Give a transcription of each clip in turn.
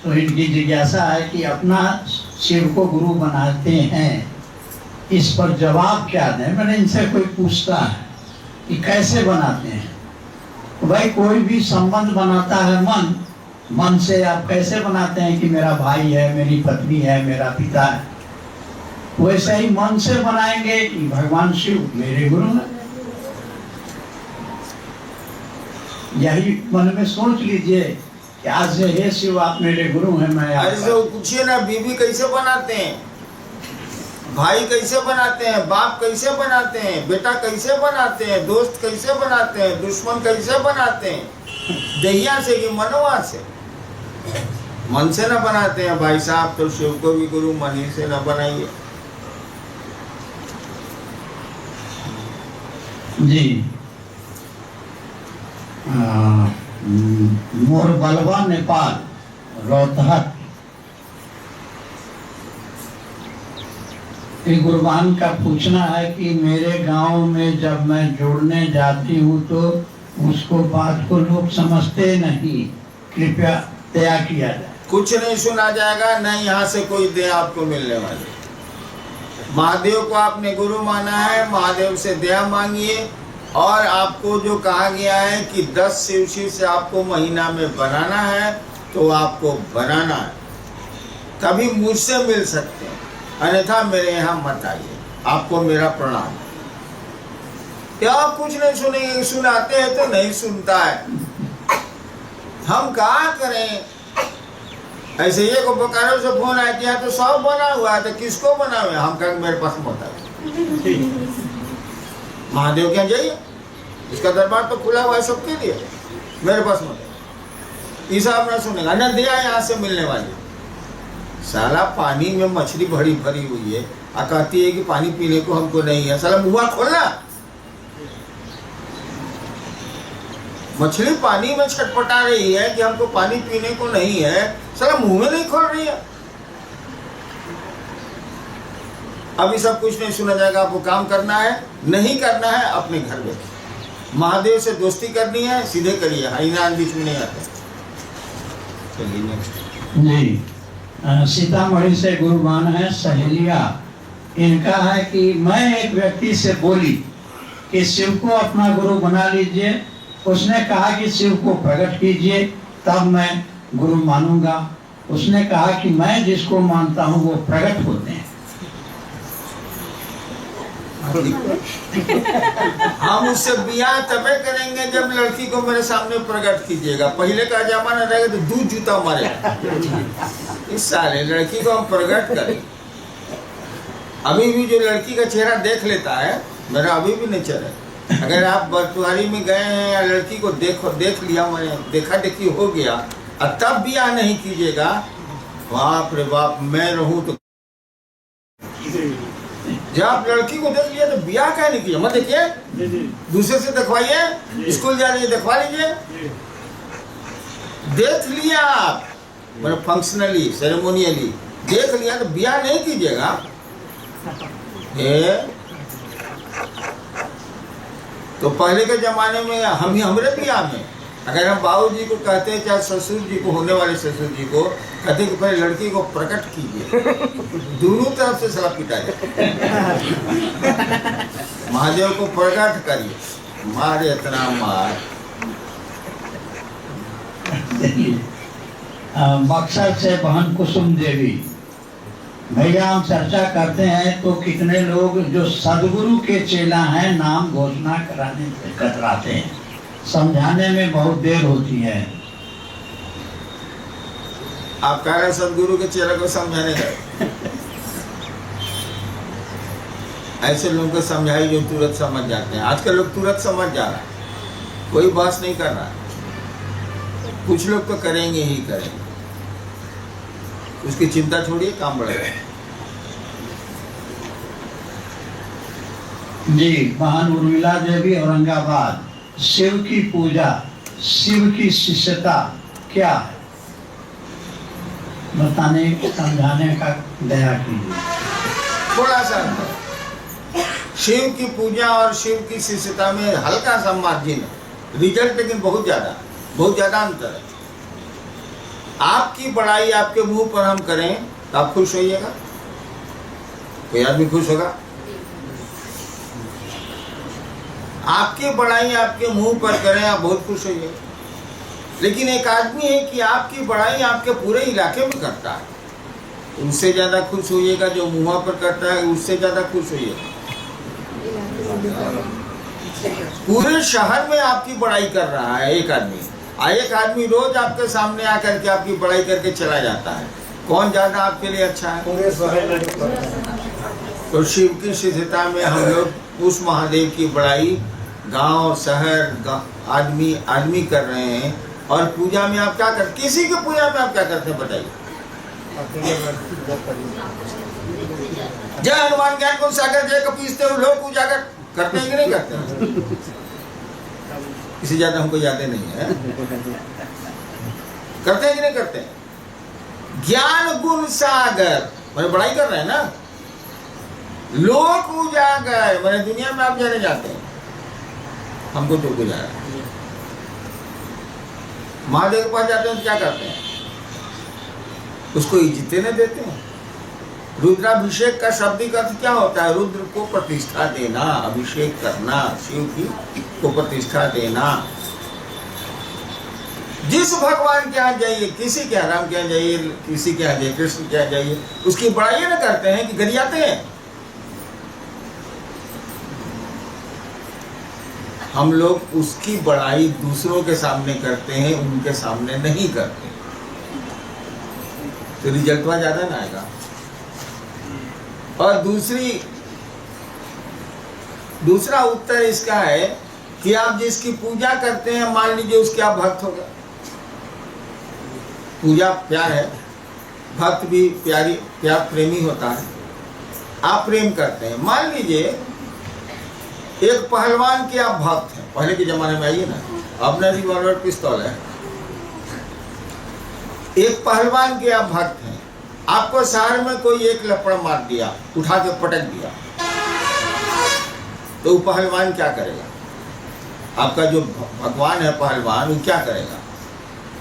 तो इनकी जिज्ञासा है कि अपना शिव को गुरु बनाते हैं, इस पर जवाब क्या दें। मैंने इनसे कोई पूछता है कि कैसे बनाते हैं, तो भाई कोई भी संबंध बनाता है मन से आप कैसे बनाते हैं कि मेरा भाई है, मेरी पत्नी है, मेरा पिता है, वैसे ही मन से बनाएंगे कि भगवान शिव मेरे गुरु हैं। यही मन में सोच लीजिए कि आज से हे शिव आप मेरे गुरु हैं। मैं ऐसे पूछिए ना, बीवी कैसे बनाते हैं, भाई कैसे बनाते हैं, बाप कैसे बनाते हैं, बेटा कैसे बनाते हैं, दोस्त कैसे बनाते हैं, दुश्मन कैसे बनाते हैं, दहिया से कि मनवा से? मन से न बनाते हैं भाई साहब, तो शिव को भी गुरु मन ही से न बनाइए। जी मोरबलवा नेपाल रोहतक गुरबान का पूछना है कि मेरे गांव में जब मैं जोड़ने जाती हूँ तो उसको बात को लोग समझते नहीं, कृपया दया किया जाए। कुछ नहीं सुना जाएगा, न यहाँ से कोई दया आपको मिलने वाली। महादेव को आपने गुरु माना है, महादेव से दया मांगिए। और आपको जो कहा गया है कि 10 शिवशी से आपको महीना में बनाना है, तो आपको बनाना है, तभी मुझसे मिल सकते हैं, अन्यथा मेरे यहाँ मत आइए। आपको मेरा प्रणाम। क्या आप कुछ नहीं सुनेंगे? सुनाते हैं तो नहीं सुनता है, हम क्या करें? ऐसे ये को बोकारो से फोन आ गया तो सब बना हुआ है, तो किसको बना हुआ? हम कहेंगे मेरे पास मत आइए। महादेव क्या जाइए, इसका दरबार तो खुला हुआ है सबके लिए, मेरे पास मत। हिसाब ना सुनेगा, न दिया यहाँ से मिलने वाली। साला पानी में मछली भरी भरी हुई है, कहती है कि पानी पीने को हमको नहीं है। साला मुँह खोलना, मछली पानी में छटपटा रही है कि हमको पानी पीने को नहीं है, साला मुंह में नहीं खोल रही है। अभी सब कुछ नहीं सुना जाएगा। आपको काम करना है, नहीं करना है अपने घर में। महादेव से दोस्ती करनी है, सीधे करिए, ईनान बीच में नहीं आते। चलिए नेक्स्ट। जी सीतामढ़ी से गुरुबान है सहेलिया, इनका है कि मैं एक व्यक्ति से बोली कि शिव को अपना गुरु बना लीजिए, उसने कहा कि शिव को प्रकट कीजिए तब मैं गुरु मानूंगा। उसने कहा कि मैं जिसको मानता हूँ वो प्रकट होते हैं। हम उससे ब्याह तबे करेंगे जब लड़की को मेरे सामने प्रकट कीजिएगा। पहले का जमाना रहेगा तो दूध जूता मारेगा, इस साले लड़की को हम प्रकट करें। अभी भी जो लड़की का चेहरा देख लेता है, मेरा अभी भी नहीं चले। अगर आप बरतुहारी में गए हैं या लड़की को देख लिया, मैंने देखा देखी हो गया, और तब ब्याह नहीं कीजिएगा, बाप रे बाप, मैं रहूं तो। जब आप लड़की को देख लिया तो ब्याह क्या नहीं किया? मत देखिए, दूसरे से दिखवाइए, स्कूल जा रही है दिखवा लीजिए। देख लिया आप, मतलब फंक्शनली सेरेमोनियली देख लिया तो ब्याह नहीं कीजिएगा। तो पहले के जमाने में हमरे ब्याह में अगर हम बाबूजी को कहते हैं, चाहे ससुर जी को, होने वाले ससुर जी को कहते कि पहले लड़की को प्रकट कीजिए, दोनों तरफ से सलाह पिटाई। महादेव को प्रकट करिए, मारे इतना मार। बक्सर से बहन कुसुम देवी, भैया हम चर्चा करते हैं तो कितने लोग जो सदगुरु के चेला हैं नाम घोषणा कराने से कतराते हैं, समझाने में बहुत देर होती है। आप कह रहे हैं सदगुरु के चेला को समझाने का? ऐसे लोगों को समझाई जो तुरंत समझ जाते हैं। आजकल लोग तुरंत समझ जा रहा है, कोई बहस नहीं कर रहा। कुछ लोग तो करेंगे ही करेंगे, उसकी चिंता छोड़िए, काम बढ़ेगा। जी बहन उर्मिला देवी औरंगाबाद, शिव की पूजा, शिव की शिष्यता क्या है, बताने समझाने का दया कीजिए। थोड़ा सा शिव की पूजा और शिव की शिष्यता में हल्का सा मार्जिन है, रिजल्ट लेकिन बहुत ज्यादा अंतर है। आपकी बड़ाई आपके मुंह पर हम करें तो आप खुश होइएगा? कोई आदमी खुश होगा? आपकी बड़ाई आपके मुंह पर करें आप बहुत खुश होइएगा। लेकिन एक आदमी है कि आपकी बड़ाई आपके पूरे इलाके में करता है, उससे ज्यादा खुश होइएगा। जो मुंह पर करता है उससे ज्यादा खुश होइएगा। पूरे शहर में आपकी बड़ाई कर रहा है एक आदमी रोज आपके सामने आकर के आपकी बड़ाई करके चला जाता है। कौन ज्यादा आपके लिए अच्छा है? तो शिव की सिद्धता में हम लोग उस महादेव की बड़ाई गांव शहर आदमी कर रहे हैं। और पूजा में आप क्या करते? किसी की पूजा में आप क्या करते हैं बताइए? जय हनुमान ज्ञान गुण सागर जय कपीसते हो लोग पूजा करते हैं कि नहीं करते? किसी ज्यादा हमको यादें नहीं है, करते हैं कि नहीं करते? ज्ञान गुण सागर मैंने बड़ाई कर रहे हैं ना। लोक उजागर मैंने दुनिया में आप जाने जाते हैं, हमको तो गुजारा। महादेव के पास जाते हैं तो क्या करते हैं? उसको इज्जतें न देते हैं। रुद्राभिषेक का शाब्दिक अर्थ क्या होता है? रुद्र को प्रतिष्ठा देना, अभिषेक करना, शिव की को प्रतिष्ठा देना। जिस भगवान के यहाँ जाइए, किसी के राम के यहाँ जाइए, किसी के यहाँ जाइए, कृष्ण के यहाँ जाइए, उसकी बड़ाई न करते हैं कि गरियाते हैं। हम लोग उसकी बड़ाई दूसरों के सामने करते हैं, उनके सामने नहीं करते, तो रिजल्ट वहां ज्यादा ना आएगा। और दूसरा उत्तर इसका है कि आप जिसकी पूजा करते हैं, मान लीजिए उसके आप भक्त हो गए। पूजा प्यार है, भक्त भी प्यार प्रेमी होता है। आप प्रेम करते हैं, मान लीजिए एक पहलवान के आप भक्त हैं। पहले के जमाने में आइए ना, अब ना रिवॉल्वर पिस्तौल है। एक पहलवान के आप भक्त हैं, आपको शहर में कोई एक लपड़ मार दिया, उठा के पटक दिया, तो वो पहलवान क्या करेगा? आपका जो भगवान है पहलवान, वो क्या करेगा?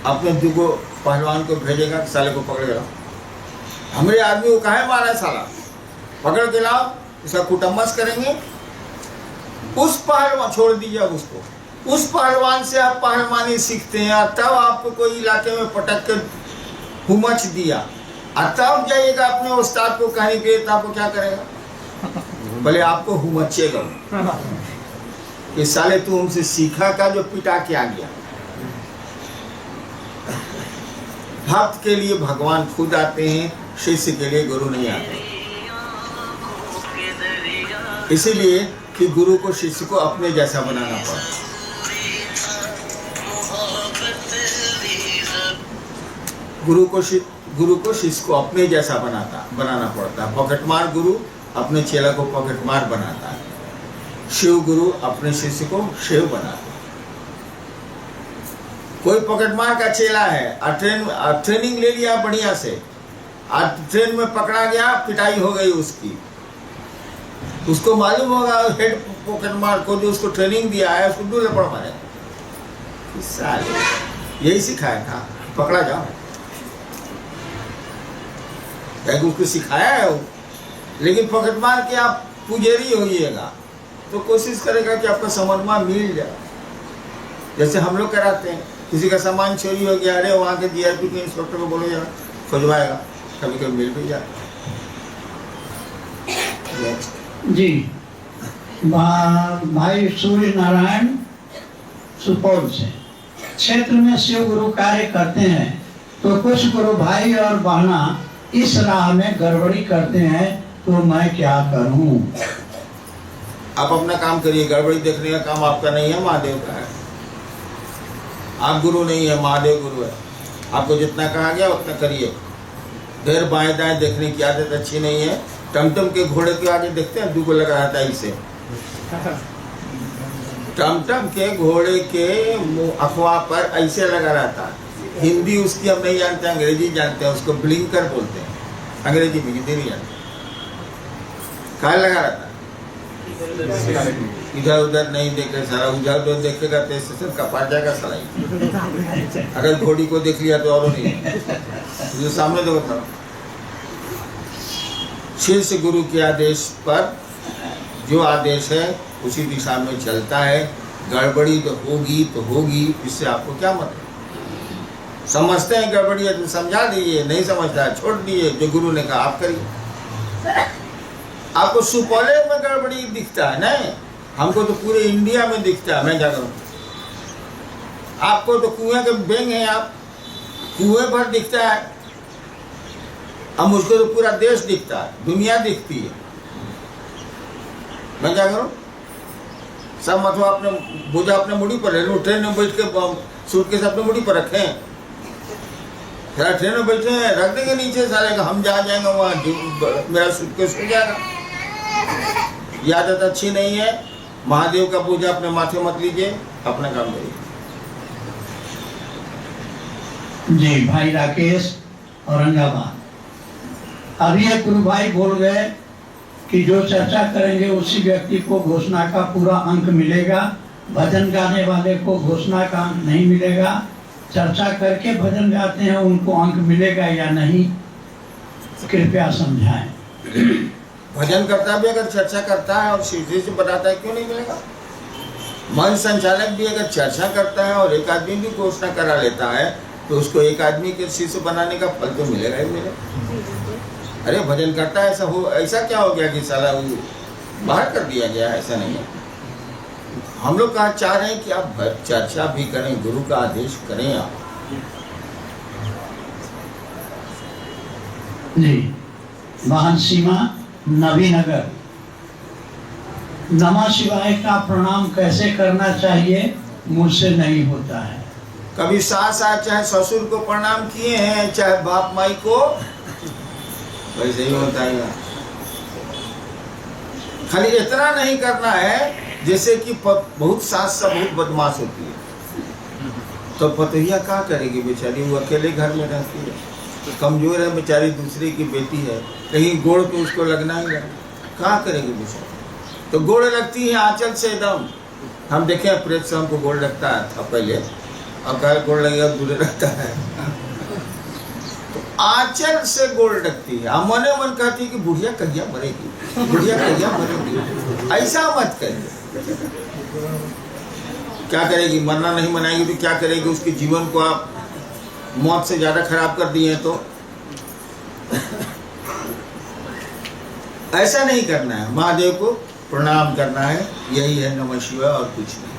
अपने दुगो पहलवान को भेजेगा, साले को पकड़ेगा। हमारे आदमी को काहे मारा है साला, पकड़ के लाओ, उसका कुटम्बस करेंगे। उस पहलवान छोड़ दीजिए उसको, उस पहलवान से आप पहलवानी सीखते हैं। और तब आपको कोई इलाके में पटक के हुमच दिया, और तब जाइएगा अपने उस्ताद को कहने के, तो आपको क्या करेगा? भले आपको हुमचेगा कि साले तू हमसे सीखा का जो पिटा के आ गया। भक्त के लिए भगवान खुद आते हैं, शिष्य के लिए गुरु नहीं आते। इसीलिए कि गुरु को शिष्य को अपने जैसा बनाना पड़ता। गुरु को शिष्य को अपने जैसा बनाना पड़ता है। पॉकेटमार गुरु अपने चेला को पॉकेटमार बनाता है, शिव गुरु अपने शिष्य को शिव बनाता है। कोई पॉकेटमार का चेला है और ट्रेनिंग ले लिया बढ़िया से, और ट्रेन में पकड़ा गया, पिटाई हो गई उसकी, उसको मालूम होगा हेड पॉकेटमार को जो उसको ट्रेनिंग दिया है, उसको दो लपड़ मारे। यही सिखाया था, पकड़ा जाओ। उसको सिखाया है वो, लेकिन पॉकेटमार के आप पुजारी होइएगा तो कोशिश करेगा कि आपका सामान मिल जाए। जैसे हम लोग कराते हैं, किसी का सामान चोरी हो गया, अरे वहाँ के जीआरपी के इंस्पेक्टर को बोलो यार, खोजवाएगा, कभी कभी मिल भी जाए। जी, भाई सूर्य नारायण सुपौल से क्षेत्र में शिव गुरु कार्य करते हैं, तो कुछ गुरु भाई और बहना इस राह में गड़बड़ी करते हैं, तो मैं क्या करूं? आप अपना काम करिए, गड़बड़ी देखने का काम आपका नहीं है, महादेव का है। आप गुरु नहीं है, महादेव गुरु है। आपको जितना कहा गया उतना करिए। देर बाएं दाएं देखने की आदत अच्छी नहीं है। टमटम के घोड़े के आगे देखते हैं, दूगो लगा रहता है इसे। टमटम के घोड़े के अफवाह पर ऐसे लगा रहता है। हिंदी उसकी हम नहीं जानते, अंग्रेजी जानते हैं, उसको ब्लिंकर बोलते हैं अंग्रेजी में, हिंदी नहीं जानते। क्या लगा रहता है? इधर उधर नहीं देखे, सारा उधर उधर देखेगा तो स्टेशन कपा जाएगा सलाई। अगर घोड़ी को देख लिया तो और नहीं, जो सामने देखो था। शीर्ष गुरु के आदेश पर जो आदेश है उसी दिशा में चलता है। गड़बड़ी तो होगी, इससे आपको क्या मतलब? समझते हैं गड़बड़ी है तो समझा दीजिए, नहीं समझता है छोड़ दिए, जो गुरु ने कहा आप करिए। आपको सुपौले में गड़बड़ी दिखता है नहीं, हमको तो पूरे इंडिया में दिखता है। मैं क्या करूं? आपको तो कुएं के बेंग हैं, आप कुएं पर दिखता है, अब मुझको तो पूरा देश दिखता है, दुनिया दिखती है। मैं क्या करूं? सब मतलब अपने बोझा अपने मुड़ी पर है, ट्रेन में बैठ के सूटकेस अपने मुड़ी पर रखे, ट्रेन में बैठे हैं, रख देंगे नीचे साले का, हम जा जाएंगे वहाँ, मेरा सूटकेस हो जाएगा। ये आदत अच्छी नहीं है। महादेव का बोझा अपने माथे मत लीजिए, अपना काम करिए। जी भाई राकेश औरंगाबाद। अभी एक गुरु भाई बोल गए कि जो चर्चा करेंगे उसी व्यक्ति को घोषणा का पूरा अंक मिलेगा, भजन गाने वाले को घोषणा का अंक नहीं मिलेगा। चर्चा करके भजन गाते हैं उनको अंक मिलेगा या नहीं, कृपया समझाएं। भजन करता भी अगर चर्चा करता है और सीधे से बताता है, क्यों नहीं मिलेगा? मंच संचालक भी अगर चर्चा करता है और एक आदमी भी घोषणा करा लेता है तो उसको एक आदमी के शिष्य बनाने का फल तो मिलेगा ही मिलेगा। अरे भजन करता है, ऐसा क्या हो गया कि साला बाहर कर दिया गया? ऐसा नहीं है। हम लोग कहा चाह रहे हैं कि आप चर्चा भी करें, गुरु का आदेश करें आप। जी महान सीमा नवीनगर। नमः शिवाय का प्रणाम कैसे करना चाहिए? मुझसे नहीं होता है। कभी सास आए चाहे ससुर को प्रणाम किए हैं, चाहे बाप माई को, वैसे ही होता है। खाली इतना नहीं करना है जैसे कि बहुत सास सब बहुत बदमाश होती है, तो पतोहिया क्या करेगी बेचारी? वो अकेले घर में रहती है, कमजोर है बेचारी, दूसरे की बेटी है, कहीं गोड़ तो उसको लगना ही है, क्या करेगी बेचारी? तो गोड़ लगती है आंचल से एकदम। हम देखे प्रेत से हमको गोड़ लगता था पहले, अब क्या गोड़ लगेगा दूर रहता है। तो आंचल से गोड़ लगती है, हम मने मन कहती है कि बुढ़िया कहिया मरेगी, बुढ़िया कहिया मरेगी। ऐसा मत करिए। क्या करेगी? मरना नहीं मनाएगी तो क्या करेगी? उसके जीवन को आप मौत से ज्यादा खराब कर दिए तो ऐसा नहीं करना है। महादेव को प्रणाम करना है, यही है नमः शिवाय और कुछ नहीं।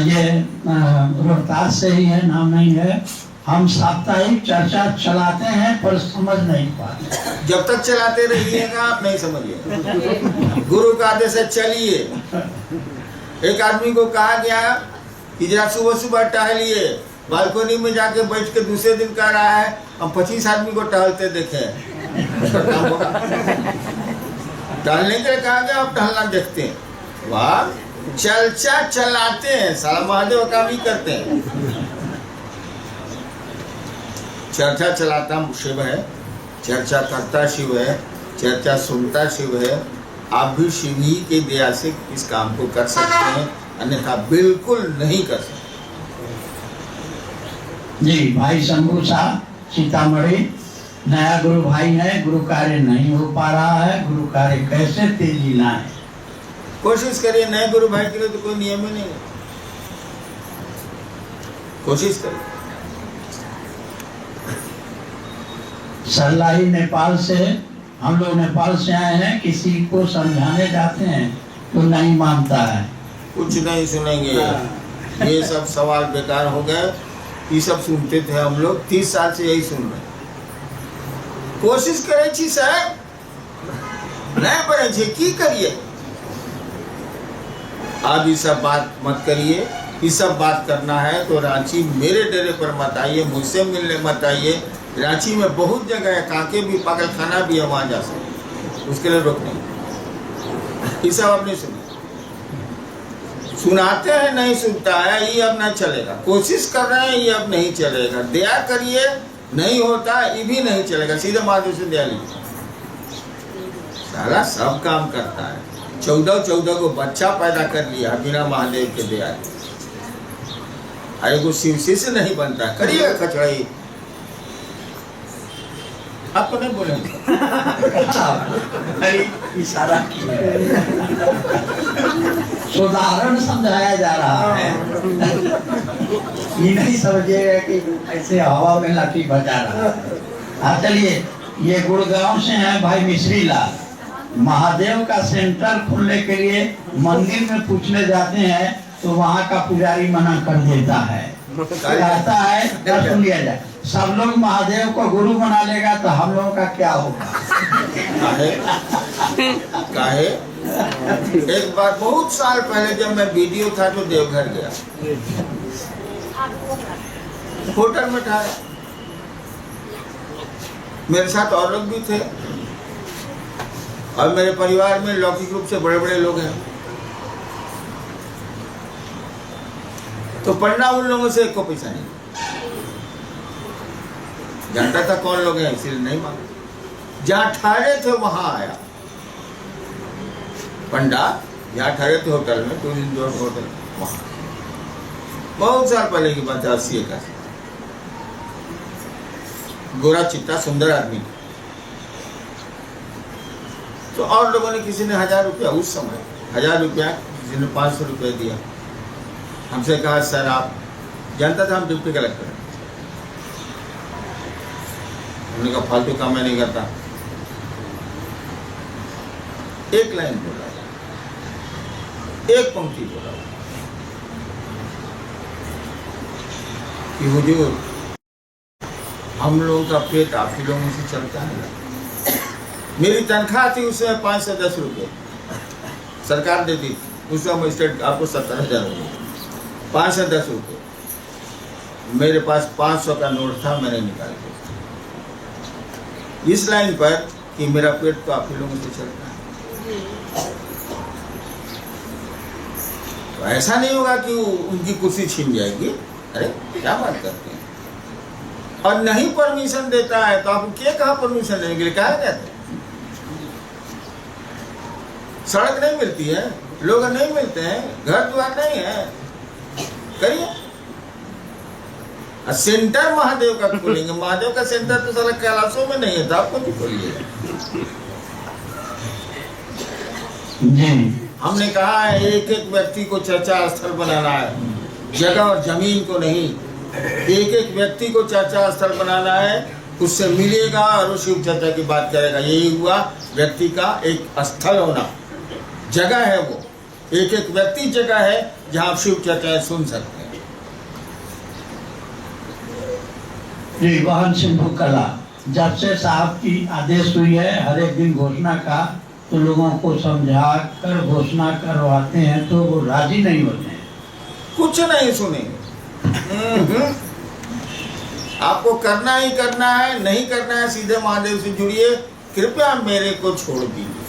ये रोहतास से ही है, नाम नहीं है। हम साप्ताहिक चर्चा चलाते हैं पर समझ नहीं पाते। जब तक चलाते रहिएगा आप नहीं समझिए। गुरु का आदेश है चलिए। एक आदमी को कहा गया कि जरा सुबह सुबह टहलिए, बालकोनी में जाके बैठ के दूसरे दिन कह रहा है हम 25 आदमी को टहलते देखे। टहलने के लिए कहा गया, आप टहलना देखते हैं। वाह, चर्चा चलाते हैं, साला महादेव का भी करते हैं। चर्चा चलाता शिव है, चर्चा करता शिव है, चर्चा सुनता शिव है। आप भी शिव ही के दया से इस काम को कर सकते हैं, अन्यथा बिल्कुल नहीं कर सकते। जी भाई शंभू साहब सीतामढ़ी, नया गुरु भाई है, गुरु कार्य नहीं हो पा रहा है, गुरु कार्य कैसे तेजी लाए? कोशिश करिए। नए गुरु भाई के लिए तो कोई नियम ही नहीं है, कोशिश करिए। सरलाही नेपाल से, हम लोग नेपाल से आए हैं, किसी को समझाने जाते हैं तो नहीं मानता है, कुछ नहीं सुनेंगे। ये सब सवाल बेकार हो गए। ये सब सुनते थे हम लोग, 30 साल से यही सुन रहे। कोशिश करे छी साहब, नहीं पड़े छे की करिए। अब ये सब बात मत करिए। ये सब बात करना है तो रांची मेरे डेरे पर मत आइए, मुझसे मिलने मत आइए। रांची में बहुत जगह है, कांके भी पागल खाना भी है, वहाँ जा सकते, उसके लिए रोक नहीं। ये सब अब नहीं सुनिए। सुनाते हैं नहीं सुनता है, ये अब ना चलेगा। कोशिश कर रहे हैं, ये अब नहीं चलेगा। दया करिए, नहीं होता ये भी नहीं चलेगा। सीधे महादेव से दया लीजिए। साला सब काम करता है। 14 को बच्चा पैदा कर लिया बिना महादेव के दया के। अरे को शिव से नहीं बनता। करिएगा खचड़ाई, आप तो नहीं बोलेंगे। इशारा किया, उदाहरण समझाया जा रहा है। ये नहीं समझिएगा कि ऐसे हवा में लाठी बजा रहा है। हाँ चलिए, ये गुड़गांव से हैं भाई मिश्री लाल। महादेव का सेंटर खोलने के लिए मंदिर में पूछने जाते हैं तो वहाँ का पुजारी मना कर देता है। कहता है सुन लिया जाए, सब लोग महादेव को गुरु बना लेगा तो हम लोगों का क्या होगा। काहे? एक बार बहुत साल पहले जब मैं वीडियो था तो देवघर गया, होटल में ठहरा, मेरे साथ और लोग भी थे और मेरे परिवार में लौकिक रूप से बड़े बड़े लोग हैं। तो पढ़ना उन लोगों से एक को पैसा नहीं, जानता था कौन लोग हैं इसलिए नहीं मांगा। जहाँ ठहरे थे वहां आया पंडा, जहाँ ठहरे थे होटल में, टूरिस्ट होटल, वहां बहुत साल पहले की बात, 80-81, गोरा चिट्टा सुंदर आदमी। तो और लोगों ने, किसी ने 1000 रुपया, उस समय 1000 रुपया, किसी ने 500 रुपया दिया। हमसे कहा सर आप, जानता था हम डिप्टी कलेक्टर हैं। हमने कहा फालतू काम मैं नहीं करता। एक लाइन बोला, एक पंक्ति बोला कि हुजूर हम लोगों का पेट आप ही लोगों से चलता है। मेरी तनख्वाह थी उस समय 5 से 10 रुपये, सरकार देती थी उस समय, स्टेट आपको 70,000 रुपये, 5 से 10 रुपये। मेरे पास 500 का नोट था, मैंने निकाल दिया इस लाइन पर कि मेरा पेट तो आप ही लोगों से चलता है। तो ऐसा नहीं होगा कि उनकी कुर्सी छीन जाएगी। अरे क्या बात करते हैं। और नहीं परमिशन देता है तो आप क्या कहा परमिशन देने के लिए, क्या कहते हैं? सड़क नहीं मिलती है, लोग नहीं मिलते हैं, घर द्वार नहीं है, करिए। सेंटर महादेव का खोलेंगे, महादेव का सेंटर तो सारा कैलाशों में नहीं है, तो आपको भी खोलिएगा। हमने कहा है एक एक व्यक्ति को चर्चा स्थल बनाना है, जगह और जमीन को नहीं। एक एक व्यक्ति को चर्चा स्थल बनाना है, उससे मिलेगा और वो शिव चर्चा की बात करेगा। यही हुआ व्यक्ति का एक स्थल होना, जगह है वो, एक एक व्यक्ति जगह है जहाँ आप शिव चर्चा सुन सकते हैं। जी, वाहन सिंधु कला, जब से साहब की आदेश हुई है हर एक दिन घोषणा का, तो लोगों को समझा कर घोषणा करवाते हैं तो वो राजी नहीं होते हैं, कुछ नहीं सुनेंगे। आपको करना ही करना है, नहीं करना है सीधे महादेव से जुड़िए, कृपया मेरे को छोड़ दीजिए।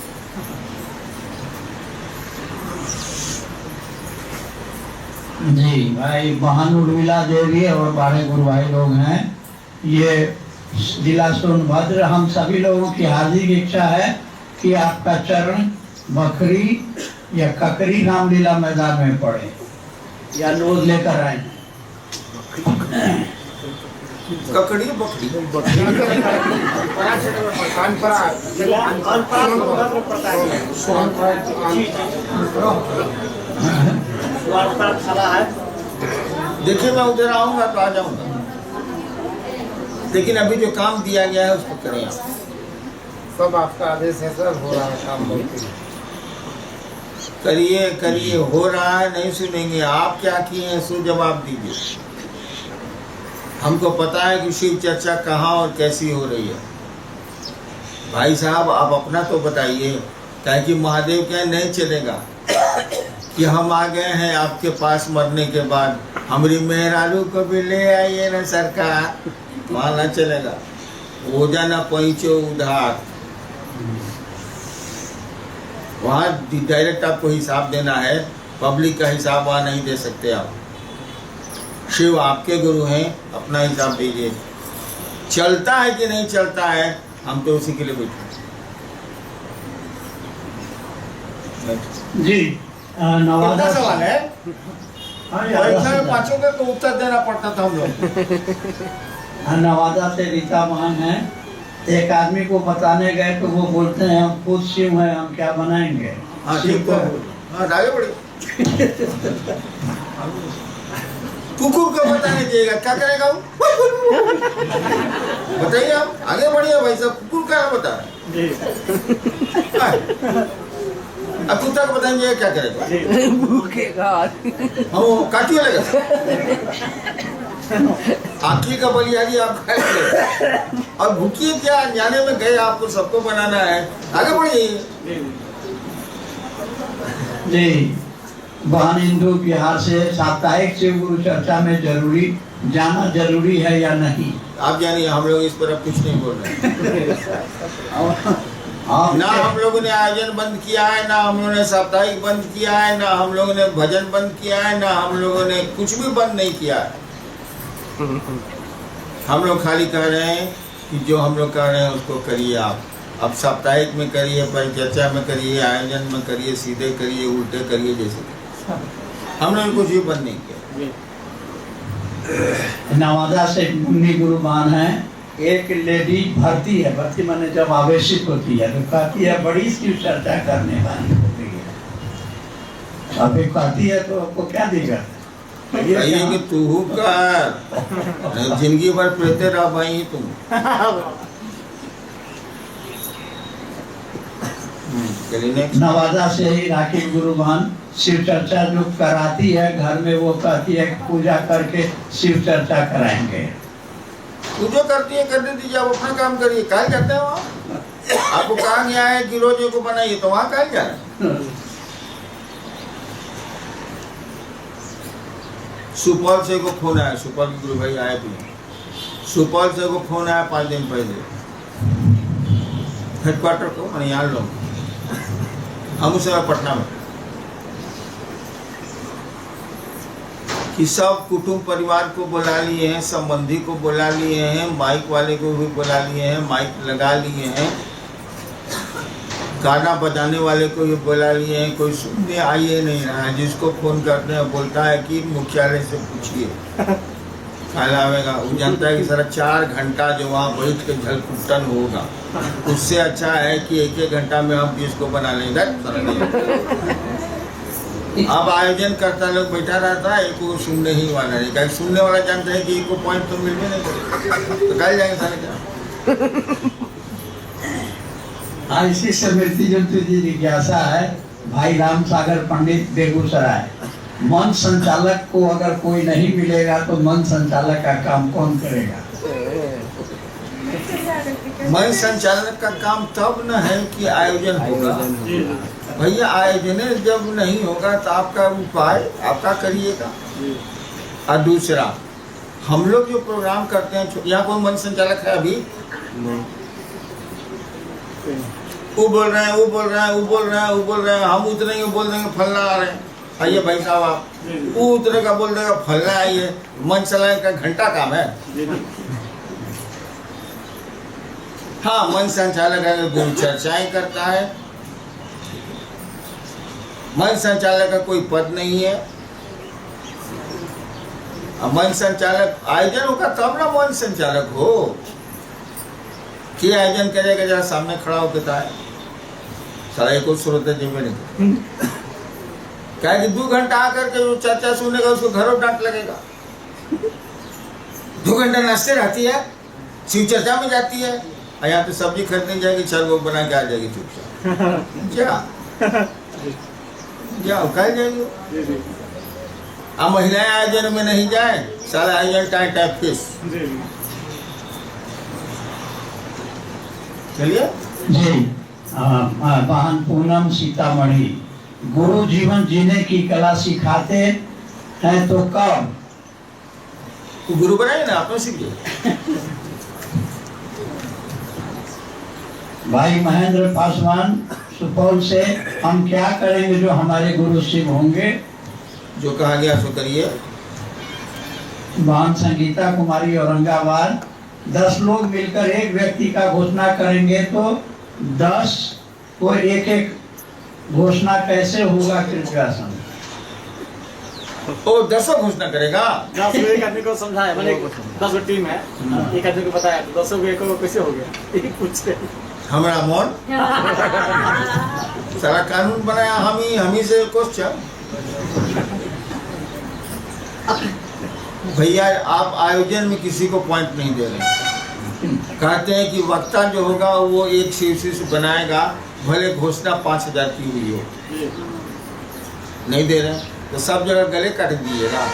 जी भाई, महान उर्मिला देवी और बड़े गुरु भाई लोग हैं, ये जिला सोनभद्र। हम सभी लोगों की हार्दिक इच्छा है कि आपका चरण बकरी या ककरी रामलीला मैदान में पड़े या नोज लेकर आए। ककड़ी बकरी देखिए, मैं उधर आऊंगा तो आ जाऊंगा, लेकिन अभी जो काम दिया गया है उसको करें आप। सब आपका आदेश है सर, हो रहा है काम बहुत। करिए करिए, हो रहा है, नहीं सुनेंगे। आप क्या किए हैं सो जवाब दीजिए। हमको पता है कि शिव चर्चा कहाँ और कैसी हो रही है। भाई साहब आप अपना तो बताइए, क्या कि महादेव क्या नहीं चलेगा कि हम आ गए हैं आपके पास मरने के बाद, हमारी मेहरारू को भी ले आइए ना सरकार, वहाँ न चलेगा। हो जाना पहुँचो उधार, वहाँ डायरेक्ट आपको हिसाब देना है, पब्लिक का हिसाब वहाँ नहीं दे सकते आप। शिव आपके गुरु हैं, अपना हिसाब दीजिए। चलता है कि नहीं चलता है, हम तो उसी के लिए बैठे। जी कितना नवादा सवाल है? हाँ, परीक्षा में जी, पांचों का तो उत्तर देना पड़ता था हम लोग। नवादा से रीता महान है। एक आदमी को बताने गए तो वो बोलते हैं हम खुद शिव हैं, हम क्या बनाएंगे। हाँ शिव ठीक को है, हाँ आगे बढ़िए। कुकुर को बताने जाइएगा क्या करेगा वो? बताइए आप, आगे बढ़िए भाई साहब, कुकुर क्या बता रहे हैं? अब कुत्ता को बताएंगे क्या करेगा? भूखेगा। हाँ वो काटिए लगेगा। आखिर का बलियारी आप खाएंगे और भूखिए क्या, जाने में गए, आपको सबको बनाना है। आगे बढ़िए। जी बहन हिंदू बिहार से साप्ताहिक शिव गुरु चर्चा में जाना जरूरी है या नहीं। आप जानिए, हम लोग इस पर अब कुछ नहीं बोल रहे आप ना हम लोगों ने आयोजन बंद किया है, ना हम लोगों ने साप्ताहिक बंद किया है, ना हम लोगों ने भजन बंद किया है, ना हम लोगों ने कुछ भी बंद नहीं किया है। हम लोग खाली कह रहे हैं कि जो हम लोग कह रहे हैं उसको करिए आप। अब साप्ताहिक में करिए, परिचर्चा में करिए, आयोजन में करिए, सीधे करिए, उल्टे करिए, जैसे हम लोगों ने कुछ भी बंद नहीं किया। नवादा से मुन्नी गुरुमान है। एक लेडी भर्ती है, भर्ती माने जब आवेशित होती है तो कहती है बड़ी शिव चर्चा करने वाली हो गई है। अभी कहती है तो आपको क्या देगा। कहिए कि तू कर, जिंदगी भर पढ़ते रह भाई तुम। चलिए next। नवादा से ही राखी गुरुमान शिव चर्चा जो कराती है घर में, वो कहती है कि पूजा करके शिव चर्चा कराएंगे। तू जो करती है करने दीजिए, आप अपना काम करिए। काहे जाते हैं वहाँ? आपको कहा गया है कि रोजे को बनाइए, तो वहाँ काहे जा रहे हैं? सुपौल से को फोन आया, सुपौल के गुरु भाई आए थे। सुपौल से को फोन आया 5 दिन पहले, हेडक्वार्टर को मनियाल लोग, हम उस समय पटना में, कि सब कुटुंब परिवार को बुला लिए हैं, संबंधी को बुला लिए हैं, माइक वाले को भी बुला लिए हैं, माइक लगा लिए हैं, गाना बजाने वाले को भी बुला लिए हैं। कोई सुनने आइए नहीं रहा है। जिसको फोन करते हैं बोलता है कि मुख्यालय से पूछिए कल आवेगा। वो जानता है कि सारा 4 घंटा जो वहाँ बैठ के झलकुट्टन होगा, उससे अच्छा है कि 1-1 घंटा में हम जिसको बना लेंगे। अब आयोजन करता लोग बैठा रहता है, एक को सुनने ही वाला नहीं। क्या सुनने वाला जानता है कि एक को पॉइंट तो मिलने नहीं करेगा, तो कल जाएंगे सारे क्या। हाँ, इसी से मृत्यु जंतु जी जिज्ञासा है। भाई राम सागर पंडित बेगूसराय, मन संचालक को अगर कोई नहीं मिलेगा तो मन संचालक का काम कौन करेगा। मन संचालक का काम तब न है कि आयोजन होगा। भैया आयोजन जब नहीं होगा तो आपका उपाय आपका करिएगा। और दूसरा, हम लोग जो प्रोग्राम करते हैं, यहाँ कोई मन संचालक है अभी? वो बोल रहे हैं, वो बोल रहे हैं, वो बोल रहे हैं, वो बोल रहे हैं, हम उतरेंगे बोल देंगे फलना आ रहे हैं, आइए भाई साहब आप। वो उतरेगा बोल देगा फलना आइए। मन चलाने का घंटा काम है। हाँ, मन संचालक अगर गुरु चर्चाएं करता है, मन संचालक का कोई पद नहीं है। मन संचालक आयोजन होगा तब ना मन संचालक हो। कि आयोजन करेगा जरा सामने खड़ा होकर था सारा एक स्रोत जिम्मे नहीं। क्या कि 2 घंटा आकर के जो चर्चा सुनेगा उसको घरों डांट लगेगा। 2 घंटा नाश्ते रहती है, शिव चर्चा में जाती है, और यहाँ पे सब्जी खरीदने जाएगी, 4 लोग बना के आ जाएगी चुपचाप। जाओ कह जाएगी। अब महिलाएं आयोजन में नहीं जाए, सारा आयोजन टाइप फिश। चलिए जी बहन पूनम सीतामढ़ी, गुरु जीवन जीने की कला सिखाते हैं तो कब। तो गुरु बनाए ना, आपने सीखिए। भाई महेंद्र पासवान सुपौल से, हम क्या करेंगे जो हमारे गुरु शिव होंगे। जो कहा गया सो करिए। बहन संगीता कुमारी औरंगाबाद, 10 लोग मिलकर एक व्यक्ति का घोषणा करेंगे तो 10 को एक घोषणा कैसे होगा कृपया समझ। वो 10 घोषणा करेगा। 10 को एक आदमी को समझाया, मैंने 10 को टीम है, एक आदमी को बताया, 10 को एक को कैसे हो गया, यही पूछते। हमारा मन सारा कानून बनाया हम ही से क्वेश्चन। भैया आप आयोजन में किसी को पॉइंट नहीं दे रहे। कहते हैं कि वक्ता जो होगा वो एक शीर्षी से बनाएगा, भले घोषणा 5000 की हुई हो। नहीं दे रहे तो सब जगह गले काट दिएगा।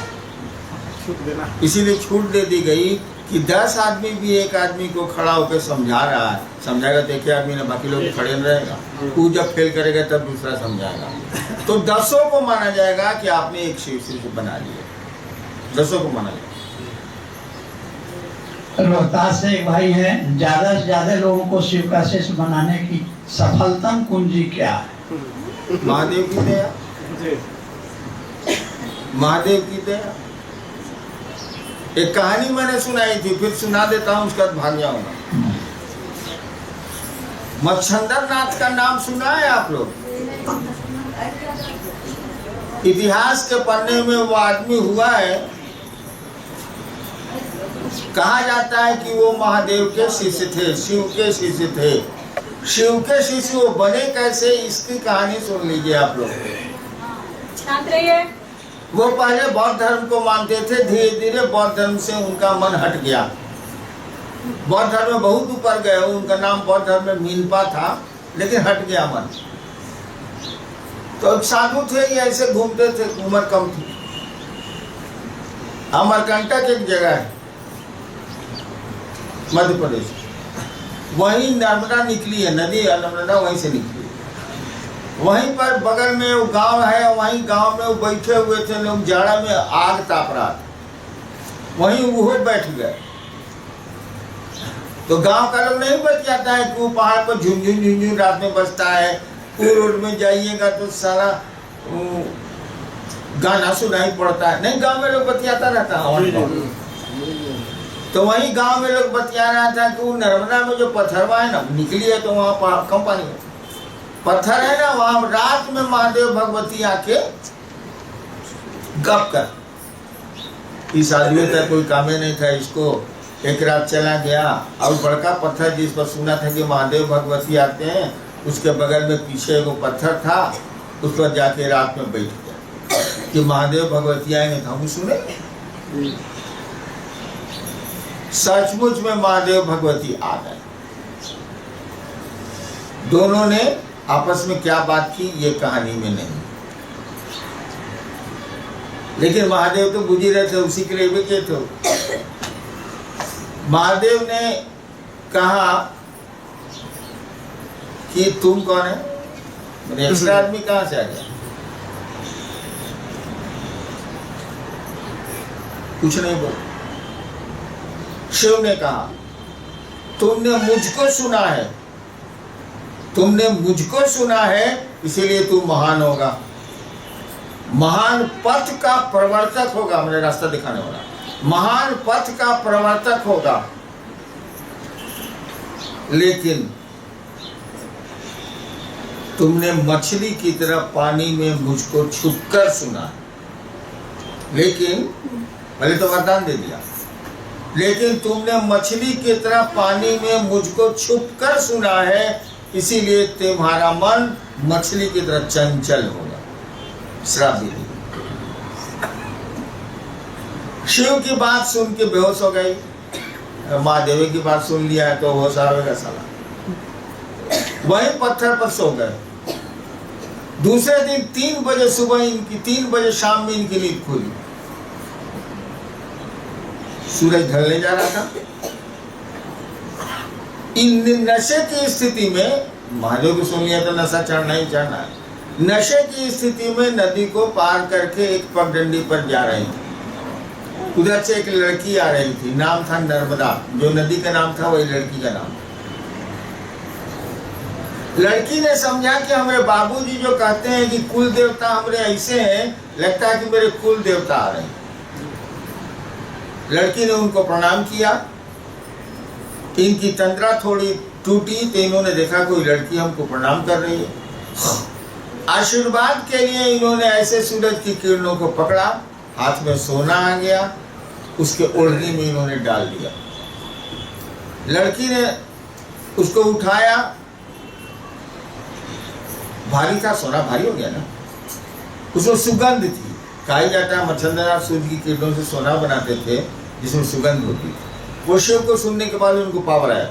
छूट देना, इसीलिए छूट दे दी गई कि 10 आदमी भी एक आदमी को खड़ा होकर समझा रहा है, समझाएगा तो एक आदमी ने, बाकी लोग खड़े नहीं रहेगा। वो जब फेल करेगा तब दूसरा समझाएगा। तो 10 को माना जाएगा कि आपने एक शीर्षी से बना लिया, 10 को माना जाएगा। रोहतास से एक भाई है, ज्यादा से ज्यादा लोगों को शिव का शिष्य बनाने की सफलतम कुंजी क्या है। महादेव की दया, जी महादेव की दया। एक कहानी मैंने सुनाई थी, फिर सुना देता हूँ, उसका भाग जाऊंगा। मच्छंदर नाथ का नाम सुना है आप लोग? इतिहास के पन्ने में वो आदमी हुआ है। कहा जाता है कि वो महादेव के शिष्य थे, शिव के शिष्य थे। शिव के शिष्य वो बने कैसे, इसकी कहानी सुन लीजिए आप लोग। वो पहले बौद्ध धर्म को मानते थे, धीरे धीरे बौद्ध धर्म से उनका मन हट गया। बौद्ध धर्म में बहुत ऊपर गए, उनका नाम बौद्ध धर्म में मीनपा था, लेकिन हट गया मन। तो साधु थे, ये ऐसे घूमते थे, उम्र कम थी। अमरकंटक एक जगह है मध्य प्रदेश, वहीं नर्मदा निकली है, नदी नर्मदा वहीं से निकली। वहीं पर बगल में वो गांव है, वहीं गांव में वो बैठे हुए थे लोग, जाड़ा में आग ताप रहा था, वहीं वो बैठ गए। तो गांव का लोग नहीं बच जाता है कि वो पहाड़ पर झुनझुन झुनझुन रात में बजता है। पूरे रोड में जाइएगा तो सारा गाना सुनाई पड़ता है। नहीं, गांव में लोग बतियाता रहता है। तो वहीं गांव में लोग बतिया रहा था कि वो नर्मदा में जो पत्थरवा है ना निकली है, तो वहाँ कम पानी है, पत्थर है ना, वहां रात में महादेव भगवती आके गप कर। इस आदमी का कोई काम ही नहीं था, इसको एक रात चला गया और बड़का पत्थर जिस पर सुना था कि महादेव भगवती आते हैं, उसके बगल में पीछे वो पत्थर था, उस पर जाके रात में बैठ गया कि महादेव भगवती आएंगे तो हम सुने। सचमुच में महादेव भगवती आ गए। दोनों ने आपस में क्या बात की ये कहानी में नहीं, लेकिन महादेव तो बुझ ही रहे थे, उसी के लिए भी के थे। महादेव ने कहा कि तुम कौन है, मेरे एक्स्ट्रा आदमी कहां से आ गया। कुछ नहीं बोल। शिव ने कहा तुमने मुझको सुना है, तुमने मुझको सुना है, इसीलिए तू महान होगा, महान पथ का प्रवर्तक होगा, मेरे रास्ता दिखाने वाला, महान पथ का प्रवर्तक होगा। लेकिन तुमने मछली की तरह पानी में मुझको छुपकर सुना, लेकिन पहले तो वरदान दे दिया, लेकिन तुमने मछली की तरह पानी में मुझको छुपकर सुना है, इसीलिए तुम्हारा मन मछली की तरह चंचल होगा। श्राप दे दी। शिव की बात सुन के बेहोश हो गई, महादेव की बात सुन लिया है तो होश आवेगा साला। वही पत्थर पर सो गए। दूसरे दिन 3 बजे सुबह इनकी, 3 बजे शाम में इनकी नींद खुली। सूरज ढलने जा रहा था। इन नशे की स्थिति में, महादेव को सुन लिया तो नशा चढ़ना ही चढ़ना है। नशे की स्थिति में नदी को पार करके एक पगडंडी पर जा रहे थे। उधर से एक लड़की आ रही थी, नाम था नर्मदा, जो नदी का नाम था वही लड़की का नाम। लड़की ने समझा कि हमारे बाबूजी जो कहते हैं कि कुल देवता हमारे ऐसे हैं, लगता है कि मेरे कुल देवता आ रहे हैं। लड़की ने उनको प्रणाम किया। इनकी तंद्रा थोड़ी टूटी तो इन्होंने देखा कोई लड़की हमको प्रणाम कर रही है। आशीर्वाद के लिए इन्होंने ऐसे सूरज की किरणों को पकड़ा, हाथ में सोना आ गया, उसके ओढ़नी में इन्होंने डाल दिया। लड़की ने उसको उठाया, भारी था, सोना भारी हो गया ना, उसमें सुगंध थी। कहा जाता है मच्छरदार सूर्य की किरणों से सोना बनाते थे जिसमें सुगंध होती थी। वो शिव को सुनने के बाद उनको पावर आया।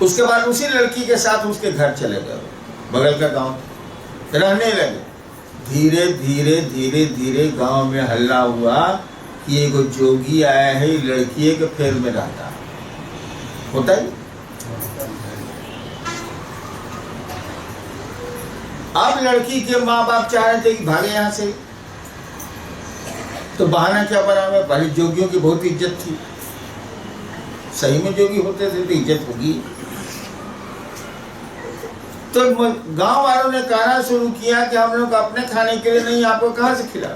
उसके बाद उसी लड़की के साथ उसके घर चले गए, बगल का गांव, रहने लगे। धीरे धीरे धीरे धीरे गांव में हल्ला हुआ कि एगो जोगी आया है, लड़की के फेर में रहता है। होता है। अब लड़की के माँ बाप चाह रहे थे कि भागे यहाँ से, तो बहाना क्या बना में, पहले जोगियों की बहुत इज्जत थी, सही में जोगी होते थे तो इज्जत होगी। तो गांव वालों ने कहना शुरू किया कि हम लोग अपने खाने के लिए नहीं, आपको कहाँ से खिला।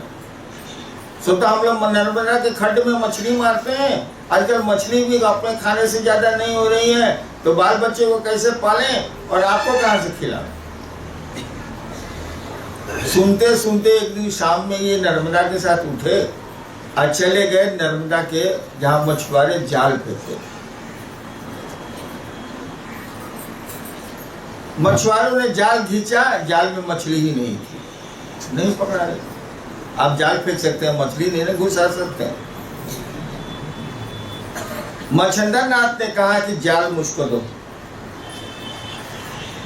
सो तो हम लोग नर्मदा के खड्ड में मछली मारते हैं, आजकल मछली भी अपने खाने से ज्यादा नहीं हो रही है, तो बाल बच्चे को कैसे पालें और आपको कहाँ से खिलाएं। सुनते सुनते एक दिन शाम में ये नर्मदा के साथ उठे और चले गए नर्मदा के जहां मछुआरे जाल फेंकते। मछुआरों ने जाल खींचा, जाल में मछली ही नहीं थी, नहीं पकड़ा रहे। आप जाल फेंक सकते हैं, मछली नहीं ना घुसा सकते हैं। मच्छिंद्र नाथ ने कहा कि जाल मुझको दो।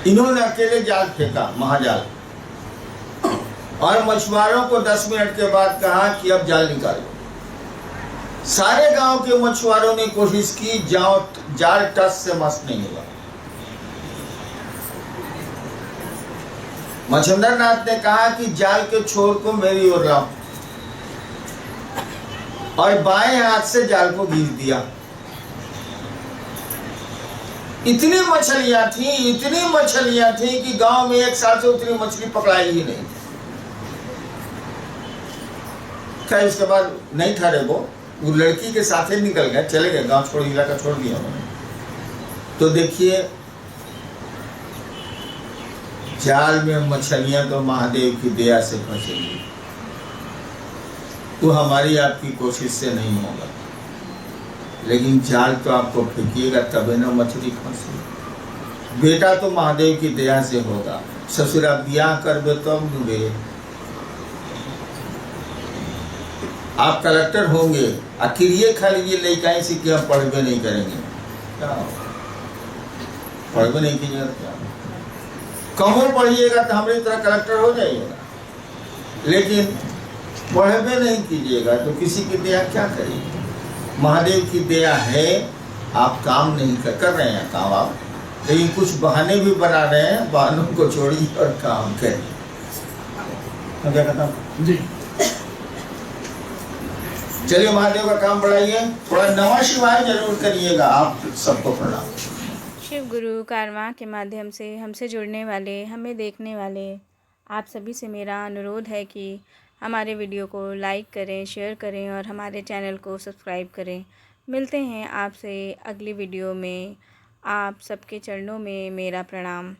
इन्होंने अकेले जाल फेंका, महाजाल, और मछुआरों को 10 मिनट के बाद कहा कि अब जाल निकालो। सारे गांव के मछुआरों ने कोशिश की, जाल टस से मस्त नहीं हुआ। मच्छिंद्र नाथ ने कहा कि जाल के छोर को मेरी ओर लाओ, और बाएं हाथ से जाल को घींच दिया। इतनी मछलियां थी कि गांव में एक साल से उतनी मछली पकड़ाई ही नहीं। खैर उसके बाद नहीं ठहरे, वो लड़की के साथ ही निकल गए, चले गए, गांव छोड़, इलाका छोड़ दिया उन्होंने। तो देखिए, जाल में मछलियां तो महादेव की दया से फंसेगी, तो हमारी आपकी कोशिश से नहीं होगा। लेकिन जाल तो आपको फेंकिएगा तबे ना मछली फंसेगी। बेटा तो महादेव की दया से होगा, ससुरा ब्याह करबे तब डूबे। आप कलेक्टर होंगे, आखिर ये खा लीजिए लड़काई से कि हम पढ़बे नहीं करेंगे, क्या पढ़बे नहीं कीजिएगा, क्या कमों पढ़िएगा तो हमारी तरह कलेक्टर हो जाइएगा। लेकिन पढ़बे नहीं कीजिएगा तो किसी की दया क्या करिए। महादेव की दया है, आप काम नहीं कर रहे हैं काम आप, लेकिन कुछ बहाने भी बना रहे हैं, बहानों को छोड़िए और काम करिए। मैं क्या कहता हूँ जी, चलिए महादेव का काम बढ़ाइए, थोड़ा नमः शिवाय जरूर करिएगा। आप सबको प्रणाम। शिव गुरु कारवां के माध्यम से हमसे जुड़ने वाले, हमें देखने वाले आप सभी से मेरा अनुरोध है कि हमारे वीडियो को लाइक करें, शेयर करें और हमारे चैनल को सब्सक्राइब करें। मिलते हैं आपसे अगली वीडियो में। आप सबके चरणों में मेरा प्रणाम।